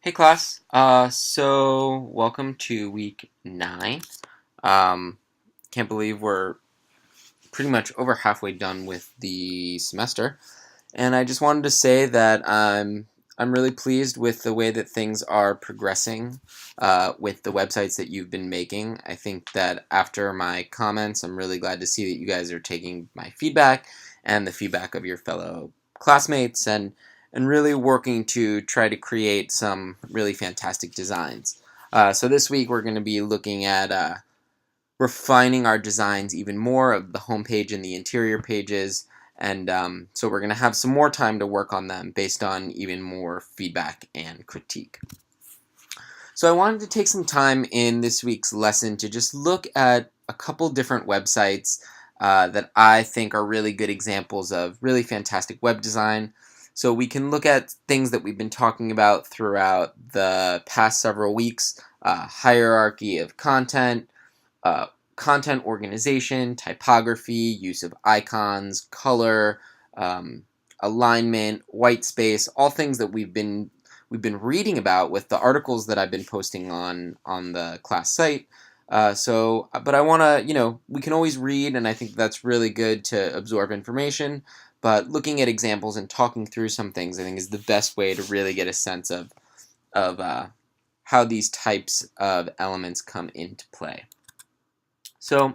Hey class, so welcome to week 9. Um, can't believe we're pretty much over halfway done with the semester, and I just wanted to say that I'm really pleased with the way that things are progressing with the websites that you've been making. I think that after my comments, I'm really glad to see that you guys are taking my feedback and the feedback of your fellow classmates and really working to try to create some really fantastic designs. So this week we're going to be looking at refining our designs even more of the homepage and the interior pages, and so we're going to have some more time to work on them based on even more feedback and critique. So I wanted to take some time in this week's lesson to just look at a couple different websites that I think are really good examples of really fantastic web design. So we can look at things that we've been talking about throughout the past several weeks, hierarchy of content, uh, content organization, typography, use of icons, color, um, alignment, white space, all things that we've been reading about with the articles that I've been posting on the class site. But I want to, we can always read, and I think that's really good to absorb information. But looking at examples and talking through some things, I think, is the best way to really get a sense of how these types of elements come into play. So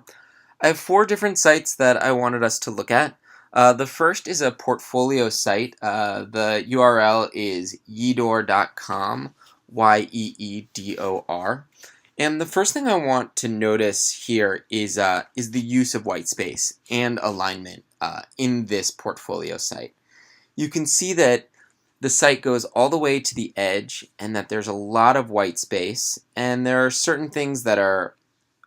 I have 4 different sites that I wanted us to look at. The first is a portfolio site. The URL is yeedor.com, Yeedor. And the first thing I want to notice here is the use of white space and alignment in this portfolio site. You can see that the site goes all the way to the edge and that there's a lot of white space, and there are certain things that are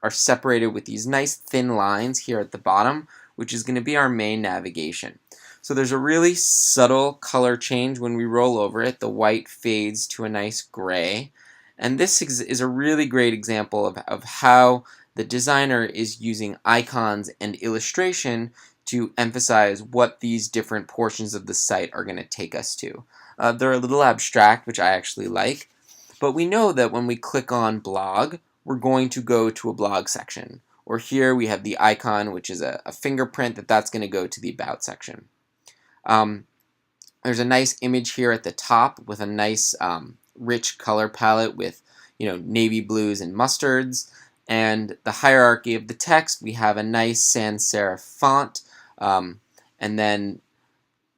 separated with these nice thin lines here at the bottom, which is going to be our main navigation. So there's a really subtle color change when we roll over it. The white fades to a nice gray. And this is a really great example of how the designer is using icons and illustration to emphasize what these different portions of the site are going to take us to. They're a little abstract, which I actually like, but we know that when we click on blog, we're going to go to a blog section. Or here we have the icon, which is a fingerprint that's going to go to the about section. There's a nice image here at the top with a nice rich color palette with navy blues and mustards. And the hierarchy of the text, we have a nice sans serif font. And then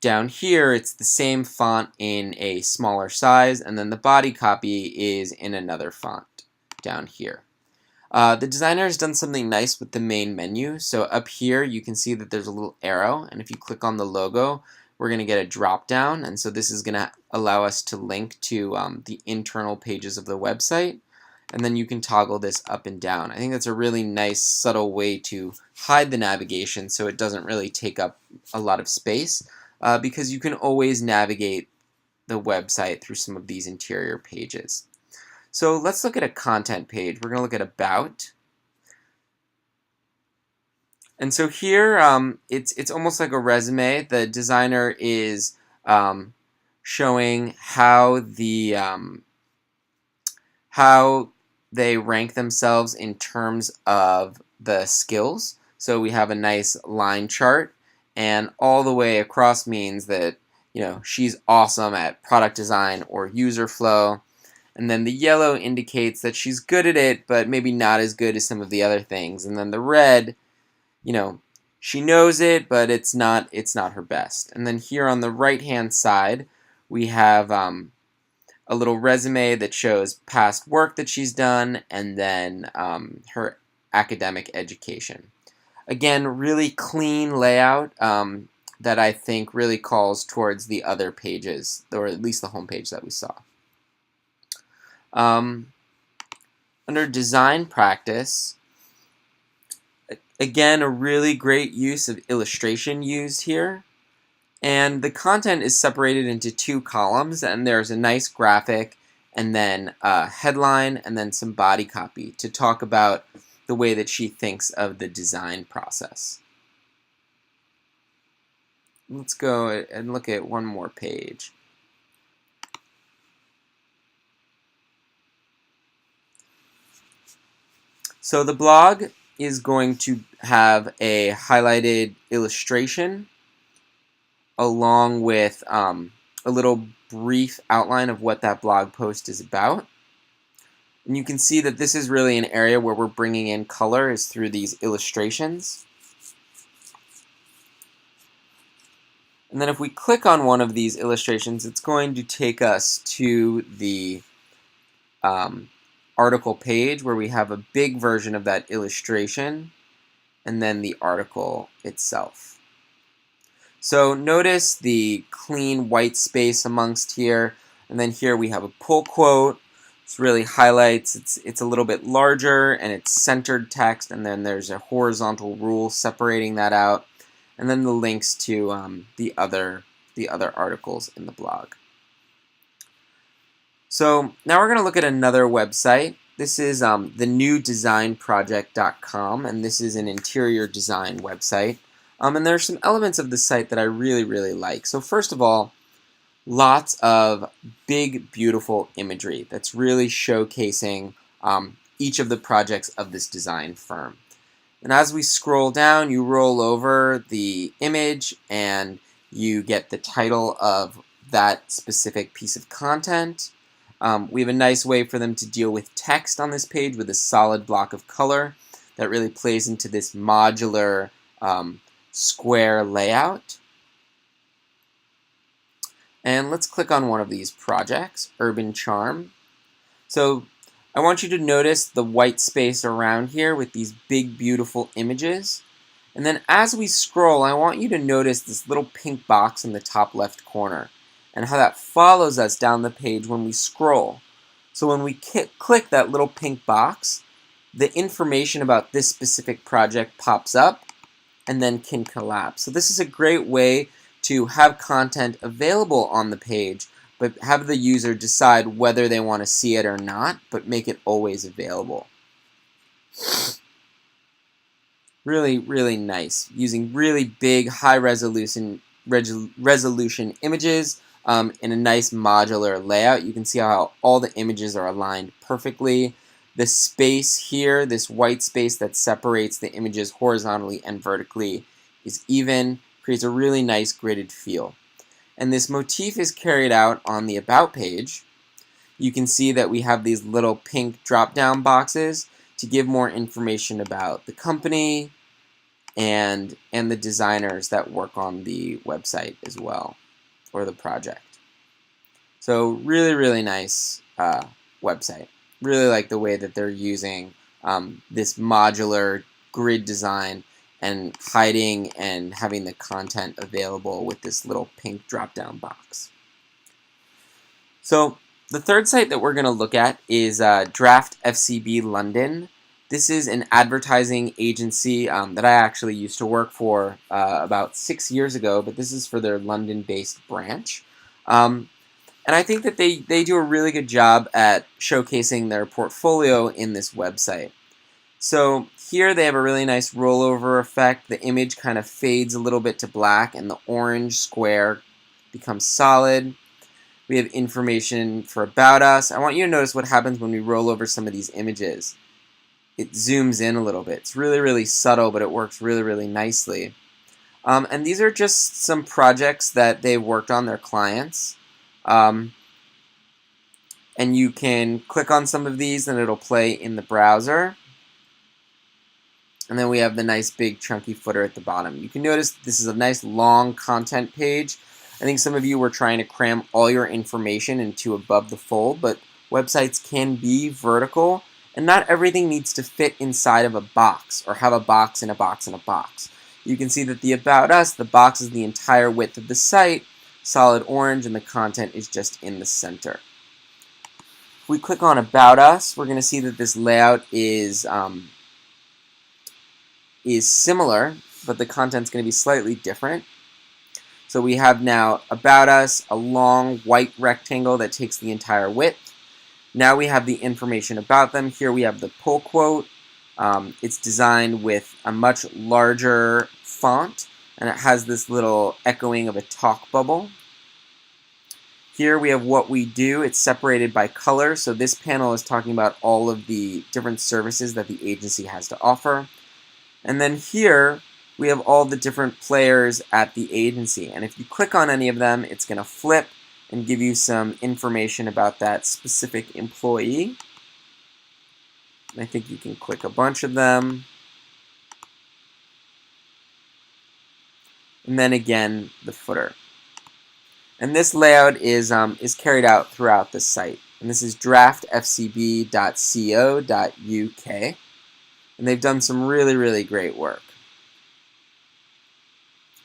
down here, it's the same font in a smaller size, and then the body copy is in another font down here. The designer has done something nice with the main menu. So up here, you can see that there's a little arrow, and if you click on the logo, we're going to get a drop down, and so this is going to allow us to link to the internal pages of the website, and then you can toggle this up and down. I think that's a really nice, subtle way to hide the navigation so it doesn't really take up a lot of space, because you can always navigate the website through some of these interior pages. So let's look at a content page. We're going to look at About. And so here, it's almost like a resume. The designer is showing how they rank themselves in terms of the skills. So we have a nice line chart, and all the way across means that she's awesome at product design or user flow. And then the yellow indicates that she's good at it, but maybe not as good as some of the other things. And then the red, she knows it, but it's not her best. And then here on the right-hand side, we have a little resume that shows past work that she's done, and then her academic education. Again, really clean layout that I think really calls towards the other pages, or at least the home page that we saw. Under design practice, again, a really great use of illustration used here. And the content is separated into 2 columns, and there's a nice graphic, and then a headline, and then some body copy to talk about the way that she thinks of the design process. Let's go and look at one more page. So the blog is going to have a highlighted illustration along with a little brief outline of what that blog post is about. And you can see that this is really an area where we're bringing in color is through these illustrations. And then if we click on one of these illustrations, it's going to take us to the article page where we have a big version of that illustration and then the article itself. So notice the clean white space amongst here, and then here we have a pull quote. This really highlights, it's a little bit larger and it's centered text, and then there's a horizontal rule separating that out, and then the links to the other articles in the blog. So now we're going to look at another website. This is thenewdesignproject.com, and this is an interior design website. And there are some elements of the site that I really like. So first of all, lots of big, beautiful imagery that's really showcasing each of the projects of this design firm. And as we scroll down, you roll over the image and you get the title of that specific piece of content. We have a nice way for them to deal with text on this page with a solid block of color that really plays into this modular square layout. And let's click on one of these projects, Urban Charm. So I want you to notice the white space around here with these big, beautiful images. And then as we scroll, I want you to notice this little pink box in the top left corner and how that follows us down the page when we scroll. So when we click that little pink box, the information about this specific project pops up and then can collapse. So this is a great way to have content available on the page, but have the user decide whether they want to see it or not, but make it always available. Really nice, using really big, high resolution images in a nice modular layout. You can see how all the images are aligned perfectly. The space here, this white space that separates the images horizontally and vertically, is even, creates a really nice gridded feel. And this motif is carried out on the About page. You can see that we have these little pink drop-down boxes to give more information about the company and the designers that work on the website as well, or the project. So really nice website. Really like the way that they're using this modular grid design and hiding and having the content available with this little pink drop-down box. So the third site that we're going to look at is Draft FCB London. This is an advertising agency that I actually used to work for about 6 years ago, but this is for their London-based branch. And I think that they do a really good job at showcasing their portfolio in this website. So here they have a really nice rollover effect. The image kind of fades a little bit to black and the orange square becomes solid. We have information for About Us. I want you to notice what happens when we roll over some of these images. It zooms in a little bit. It's really subtle, but it works really nicely. And these are just some projects that they've worked on, their clients. And you can click on some of these and it'll play in the browser. And then we have the nice big chunky footer at the bottom. You can notice this is a nice long content page. I think some of you were trying to cram all your information into above the fold, but websites can be vertical, and not everything needs to fit inside of a box or have a box in a box in a box. You can see that the About Us, the box is the entire width of the site, solid orange, and the content is just in the center. If we click on About Us, we're going to see that this layout is similar, but the content's going to be slightly different. So we have now About Us, a long white rectangle that takes the entire width. Now we have the information about them. Here we have the pull quote. It's designed with a much larger font, and it has this little echoing of a talk bubble. Here we have what we do. It's separated by color. So this panel is talking about all of the different services that the agency has to offer. And then here we have all the different players at the agency. And if you click on any of them, it's going to flip and give you some information about that specific employee. And I think you can click a bunch of them. And then again, the footer. And this layout is carried out throughout the site. And this is draftfcb.co.uk. And they've done some really, really great work.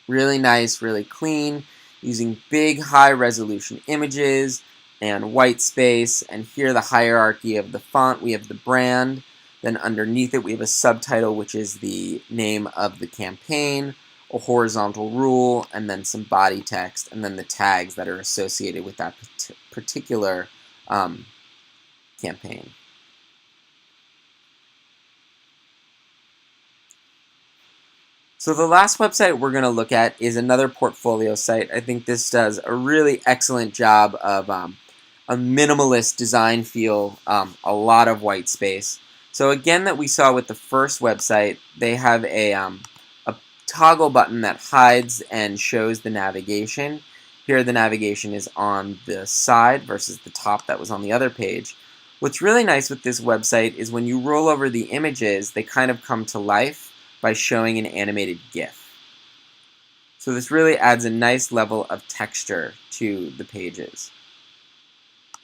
Really nice, really clean, using big, high-resolution images and white space. And here the hierarchy of the font. We have the brand. Then underneath it, we have a subtitle, which is the name of the campaign, a horizontal rule, and then some body text, and then the tags that are associated with that particular campaign. So the last website we're going to look at is another portfolio site. I think this does a really excellent job of a minimalist design feel, a lot of white space. So again, that we saw with the first website, they have a toggle button that hides and shows the navigation. Here the navigation is on the side versus the top that was on the other page. What's really nice with this website is when you roll over the images, they kind of come to life by showing an animated GIF. So this really adds a nice level of texture to the pages.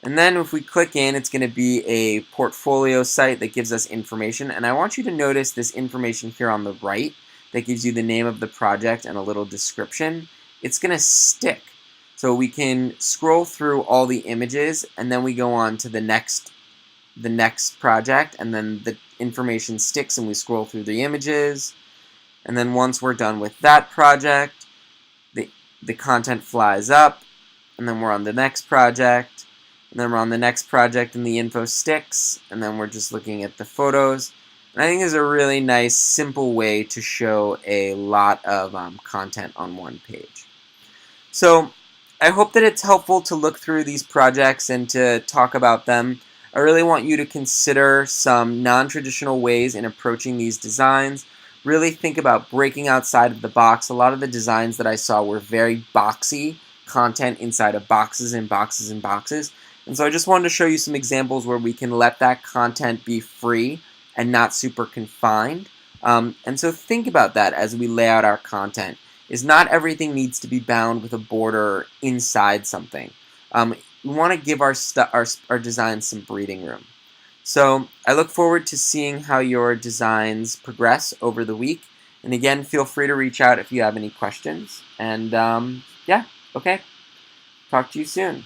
And then if we click in, it's going to be a portfolio site that gives us information. And I want you to notice this information here on the right that gives you the name of the project and a little description. It's going to stick. So we can scroll through all the images, and then we go on to the next project, and then the information sticks and we scroll through the images. And then once we're done with that project, the content flies up, and then we're on the next project, and then we're on the next project and the info sticks, and then we're just looking at the photos. And I think this is a really nice, simple way to show a lot of content on one page. So I hope that it's helpful to look through these projects and to talk about them. I really want you to consider some non-traditional ways in approaching these designs. Really think about breaking outside of the box. A lot of the designs that I saw were very boxy, content inside of boxes and boxes and boxes. And so I just wanted to show you some examples where we can let that content be free and not super confined. And so think about that as we lay out our content. Is not everything needs to be bound with a border inside something. We want to give our designs some breathing room. So I look forward to seeing how your designs progress over the week. And again, feel free to reach out if you have any questions. And yeah, okay. Talk to you soon.